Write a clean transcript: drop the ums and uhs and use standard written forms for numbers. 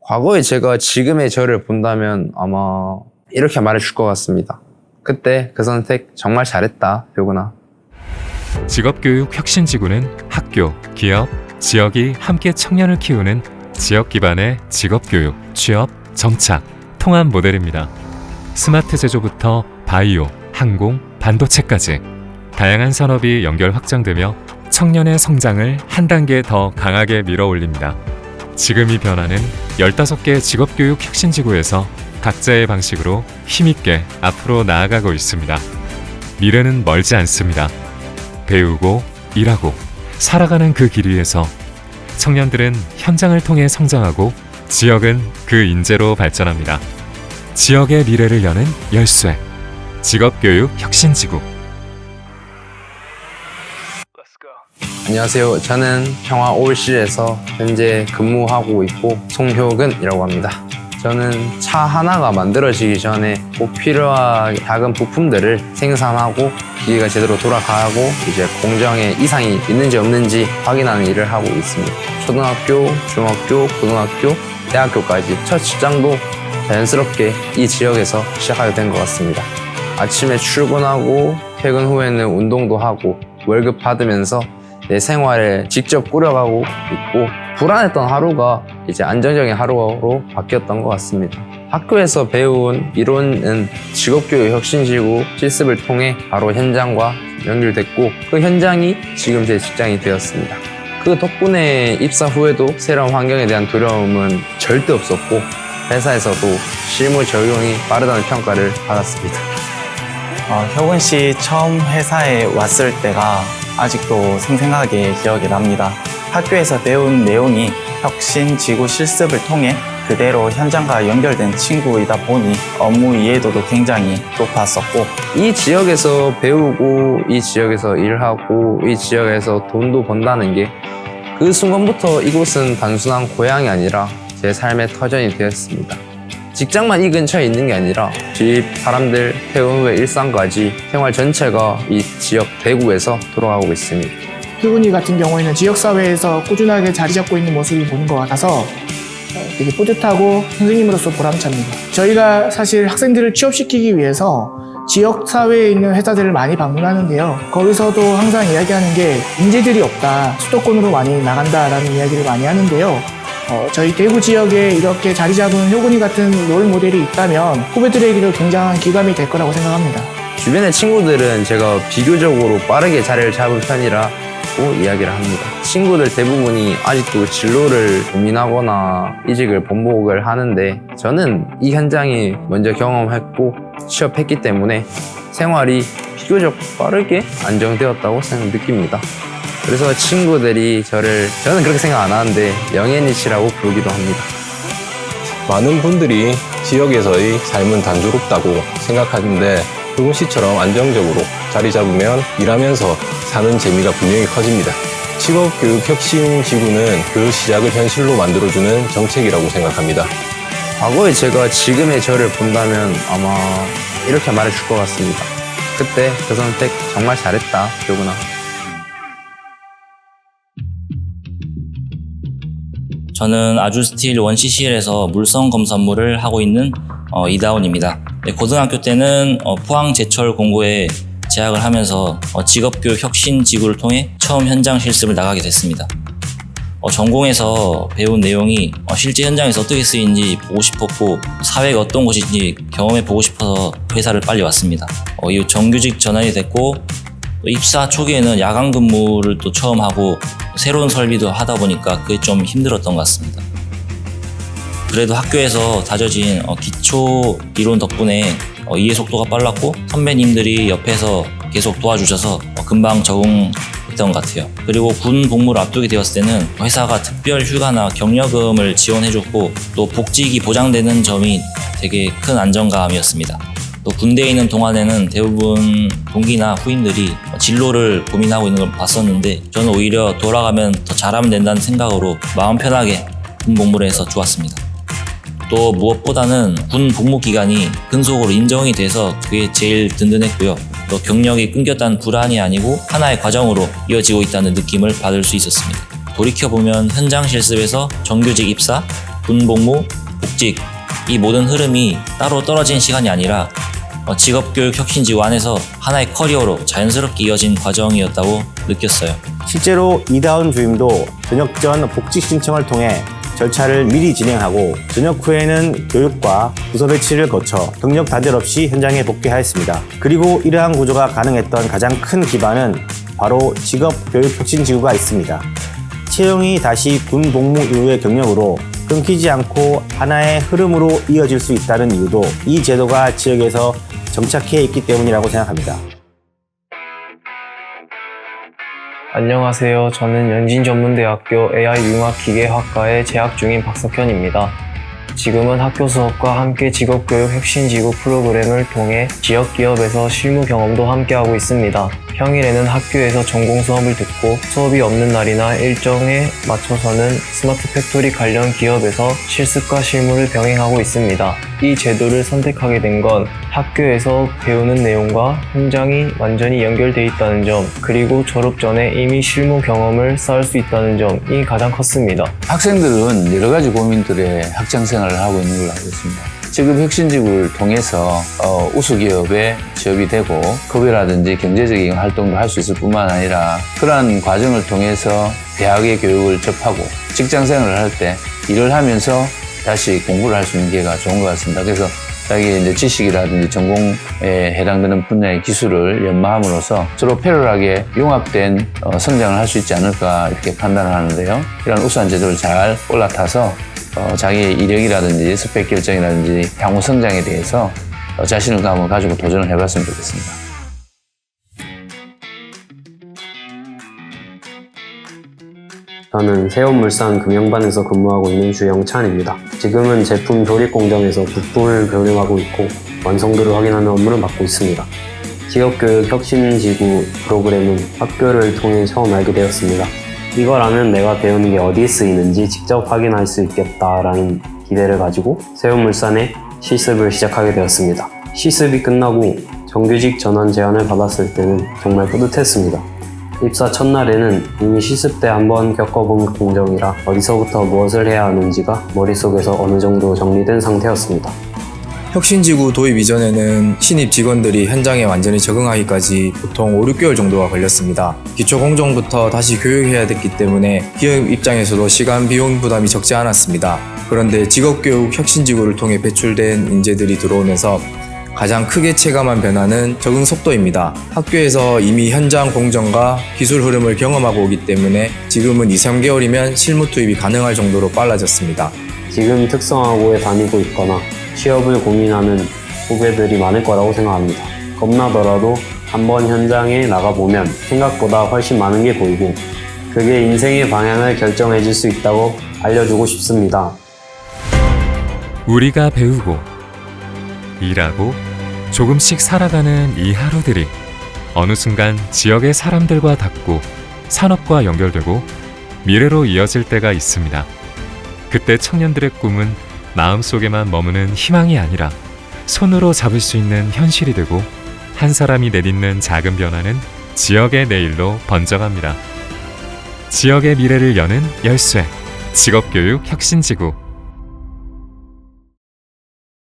과거에 제가 지금의 저를 본다면 아마 이렇게 말해줄 것 같습니다. 그때 그 선택 정말 잘했다, 효근아. 직업교육 혁신지구는 학교, 기업, 지역이 함께 청년을 키우는 지역 기반의 직업교육, 취업, 정착, 통합 모델입니다. 스마트 제조부터 바이오, 항공, 반도체까지 다양한 산업이 연결 확장되며 청년의 성장을 한 단계 더 강하게 밀어올립니다. 지금 이 변화는 15개 직업교육 혁신지구에서 각자의 방식으로 힘있게 앞으로 나아가고 있습니다. 미래는 멀지 않습니다. 배우고 일하고 살아가는 그 길 위에서 청년들은 현장을 통해 성장하고 지역은 그 인재로 발전합니다. 지역의 미래를 여는 열쇠, 직업교육 혁신지구. 안녕하세요. 저는 평화올실에서 현재 근무하고 있고 송효근이라고 합니다. 저는 차 하나가 만들어지기 전에 꼭 필요한 작은 부품들을 생산하고 기계가 제대로 돌아가고 이제 공정에 이상이 있는지 없는지 확인하는 일을 하고 있습니다. 초등학교, 중학교, 고등학교, 대학교까지 첫 직장도 자연스럽게 이 지역에서 시작하게 된 것 같습니다. 아침에 출근하고 퇴근 후에는 운동도 하고 월급 받으면서 내 생활을 직접 꾸려가고 있고 불안했던 하루가 이제 안정적인 하루로 바뀌었던 것 같습니다. 학교에서 배운 이론은 직업교육 혁신지구 실습을 통해 바로 현장과 연결됐고 그 현장이 지금 제 직장이 되었습니다. 그 덕분에 입사 후에도 새로운 환경에 대한 두려움은 절대 없었고 회사에서도 실무 적용이 빠르다는 평가를 받았습니다. 효근 씨 처음 회사에 왔을 때가 아직도 생생하게 기억이 납니다. 학교에서 배운 내용이 혁신지구 실습을 통해 그대로 현장과 연결된 친구이다 보니 업무 이해도도 굉장히 높았었고 이 지역에서 배우고 이 지역에서 일하고 이 지역에서 돈도 번다는 게 그 순간부터 이곳은 단순한 고향이 아니라 제 삶의 터전이 되었습니다. 직장만 이 근처에 있는 게 아니라 집, 사람들, 퇴근 후의 일상까지 생활 전체가 이 지역 대구에서 돌아가고 있습니다. 효근이 같은 경우에는 지역사회에서 꾸준하게 자리 잡고 있는 모습을 보는 것 같아서 되게 뿌듯하고 선생님으로서 보람찹니다. 저희가 사실 학생들을 취업시키기 위해서 지역사회에 있는 회사들을 많이 방문하는데요. 거기서도 항상 이야기하는 게 인재들이 없다, 수도권으로 많이 나간다라는 이야기를 많이 하는데요. 저희 대구 지역에 이렇게 자리 잡은 효근이 같은 롤 모델이 있다면 후배들에게도 굉장한 기감이 될 거라고 생각합니다. 주변의 친구들은 제가 비교적으로 빠르게 자리를 잡은 편이라고 이야기를 합니다. 친구들 대부분이 아직도 진로를 고민하거나 이직을 번복을 하는데 저는 이 현장이 먼저 경험했고 취업했기 때문에 생활이 비교적 빠르게 안정되었다고 느낍니다. 그래서 친구들이 저는 그렇게 생각 안 하는데 영앤이치라고 부르기도 합니다. 많은 분들이 지역에서의 삶은 단조롭다고 생각하는데 효근 씨처럼 안정적으로 자리 잡으면 일하면서 사는 재미가 분명히 커집니다. 직업교육혁신지구는 그 시작을 현실로 만들어주는 정책이라고 생각합니다. 과거에 제가 지금의 저를 본다면 아마 이렇게 말해줄 것 같습니다. 그때 그 선택 정말 잘했다, 효근아. 저는 아주스틸 원CCL에서 물성 검사 업무를 하고 있는 이다운입니다. 고등학교 때는 포항제철 공고에 재학을 하면서 직업교육 혁신지구를 통해 처음 현장 실습을 나가게 됐습니다. 전공에서 배운 내용이 실제 현장에서 어떻게 쓰이는지 보고 싶었고 사회가 어떤 곳인지 경험해 보고 싶어서 회사를 빨리 왔습니다. 이후 정규직 전환이 됐고 입사 초기에는 야간 근무를 또 처음 하고 새로운 설비도 하다 보니까 그게 좀 힘들었던 것 같습니다. 그래도 학교에서 다져진 기초 이론 덕분에 이해 속도가 빨랐고 선배님들이 옆에서 계속 도와주셔서 금방 적응했던 것 같아요. 그리고 군 복무를 앞두게 되었을 때는 회사가 특별 휴가나 격려금을 지원해줬고 또 복직이 보장되는 점이 되게 큰 안정감이었습니다. 또 군대에 있는 동안에는 대부분 동기나 후임들이 진로를 고민하고 있는 걸 봤었는데 저는 오히려 돌아가면 더 잘하면 된다는 생각으로 마음 편하게 군 복무를 해서 좋았습니다. 또 무엇보다는 군 복무 기간이 근속으로 인정이 돼서 그게 제일 든든했고요. 또 경력이 끊겼다는 불안이 아니고 하나의 과정으로 이어지고 있다는 느낌을 받을 수 있었습니다. 돌이켜보면 현장 실습에서 정규직 입사, 군 복무, 복직 이 모든 흐름이 따로 떨어진 시간이 아니라 직업교육 혁신지구 안에서 하나의 커리어로 자연스럽게 이어진 과정이었다고 느꼈어요. 실제로 이다운 주임도 전역 전 복직 신청을 통해 절차를 미리 진행하고 전역 후에는 교육과 부서 배치를 거쳐 경력 단절 없이 현장에 복귀하였습니다. 그리고 이러한 구조가 가능했던 가장 큰 기반은 바로 직업교육혁신지구가 있습니다. 채용이 다시 군 복무 이후의 경력으로 끊기지 않고 하나의 흐름으로 이어질 수 있다는 이유도 이 제도가 지역에서 정착해 있기 때문이라고 생각합니다. 안녕하세요. 저는 연진전문대학교 AI융합기계학과에 재학 중인 박석현입니다. 지금은 학교 수업과 함께 직업교육 혁신지구 프로그램을 통해 지역 기업에서 실무 경험도 함께하고 있습니다. 평일에는 학교에서 전공 수업을 듣고 수업이 없는 날이나 일정에 맞춰서는 스마트 팩토리 관련 기업에서 실습과 실무를 병행하고 있습니다. 이 제도를 선택하게 된 건 학교에서 배우는 내용과 현장이 완전히 연결돼 있다는 점, 그리고 졸업 전에 이미 실무 경험을 쌓을 수 있다는 점이 가장 컸습니다. 학생들은 여러 가지 고민들에 학창 생활을 하고 있는 걸로 알고 있습니다. 직업혁신지구를 통해서 우수기업에 취업이 되고 급여라든지 경제적인 활동도 할 수 있을 뿐만 아니라 그러한 과정을 통해서 대학의 교육을 접하고 직장생활을 할 때 일을 하면서 다시 공부를 할 수 있는 기회가 좋은 것 같습니다. 그래서 자기의 이제 지식이라든지 전공에 해당되는 분야의 기술을 연마함으로써 서로 패럴하게 융합된 성장을 할 수 있지 않을까 이렇게 판단을 하는데요. 이런 우수한 제도를 잘 올라타서 자기의 이력이라든지 스펙 결정이라든지 향후 성장에 대해서 자신을 한번 가지고 도전을 해봤으면 좋겠습니다. 저는 세운물산 금영반에서 근무하고 있는 주영찬입니다. 지금은 제품 조립 공정에서 부품을 변형하고 있고 완성도를 확인하는 업무를 맡고 있습니다. 직업교육 혁신지구 프로그램은 학교를 통해 처음 알게 되었습니다. 이걸 아면 내가 배우는 게 어디에 쓰이는지 직접 확인할 수 있겠다라는 기대를 가지고 세운물산에 실습을 시작하게 되었습니다. 실습이 끝나고 정규직 전환 제안을 받았을 때는 정말 뿌듯했습니다. 입사 첫날에는 이미 실습 때 한번 겪어본 공정이라 어디서부터 무엇을 해야 하는지가 머릿속에서 어느 정도 정리된 상태였습니다. 혁신지구 도입 이전에는 신입 직원들이 현장에 완전히 적응하기까지 보통 5, 6개월 정도가 걸렸습니다. 기초 공정부터 다시 교육해야 됐기 때문에 기업 입장에서도 시간 비용 부담이 적지 않았습니다. 그런데 직업교육 혁신지구를 통해 배출된 인재들이 들어오면서 가장 크게 체감한 변화는 적응 속도입니다. 학교에서 이미 현장 공정과 기술 흐름을 경험하고 오기 때문에 지금은 2, 3개월이면 실무 투입이 가능할 정도로 빨라졌습니다. 지금 특성화고에 다니고 있거나 취업을 고민하는 후배들이 많을 거라고 생각합니다. 겁나더라도 한번 현장에 나가보면 생각보다 훨씬 많은 게 보이고 그게 인생의 방향을 결정해 줄 수 있다고 알려주고 싶습니다. 우리가 배우고 일하고 조금씩 살아가는 이 하루들이 어느 순간 지역의 사람들과 닿고 산업과 연결되고 미래로 이어질 때가 있습니다. 그때 청년들의 꿈은 마음속에만 머무는 희망이 아니라 손으로 잡을 수 있는 현실이 되고 한 사람이 내딛는 작은 변화는 지역의 내일로 번져갑니다. 지역의 미래를 여는 열쇠, 직업교육 혁신지구.